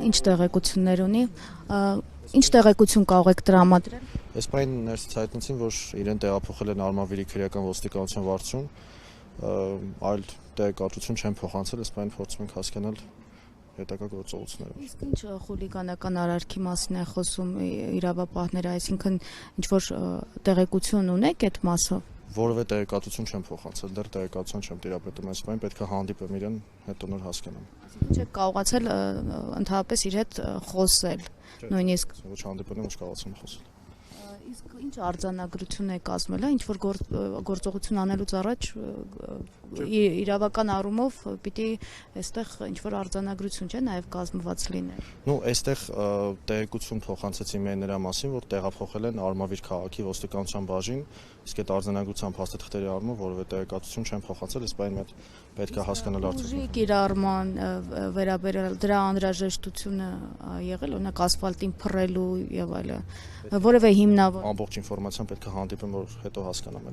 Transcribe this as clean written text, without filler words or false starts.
Ինչ տեղեկություններ ունի, ինչ տեղեկություն կարող եք տրամադրել։ Այս պայն ներսից հայտնեցին, որ իրեն տեղափոխել են Արմավիրի քրեական ոստիկանության վարչություն, այլ տեղեկատվություն չեն փոխանցել, այս պայն փորձում ենք հասկանալ հետագա գործողությունները։ Իսկ ինչ խուլիգանական արարքի մասին է խոսում իրավապահները, այսինքն ինչ որ տեղեկություն ունեք այդ մասով։ Որևէ տեղեկատվություն չեմ փոխանցել, դեռ տեղեկատվություն չեմ տիրապետում, այս պայն պետք է հանդիպեմ իրեն, հետո նոր հասկանամ։ Չեք կարողացել ընդհանրապես իր հետ խոսել, նույնիսկ Ոչ հանդիպել եմ, ոչ կարողացել եմ խոսել։ իսկ ինչ արձանագրություն է կազմել, ինչ որ գործողություն անելուց առաջ իրավական առումով պիտի այստեղ ինչ որ արձանագրություն չէ նաև կազմված լինել։ Ну, այստեղ տեղեկություն փոխանցեցի միայն նրա մասին, որ տեղափոխել են Արմավիր քաղաքի ոստիկանության բաժին, իսկ այդ արձանագրության փաստաթղթերի առումով որևէ տեղեկատվություն չեն փոխանցել, այս բանի հետ պետք է հասկանալ Ուժի կիրառման վերաբերյալ դրա անհրաժեշտությունը եղել, օրինակ ասֆալտին փռելու եւ այլն, որևէ հիմնավոր ամբողջ ինֆորմացիան պետք է հանդիպեմ, որ հետո հասկանամ։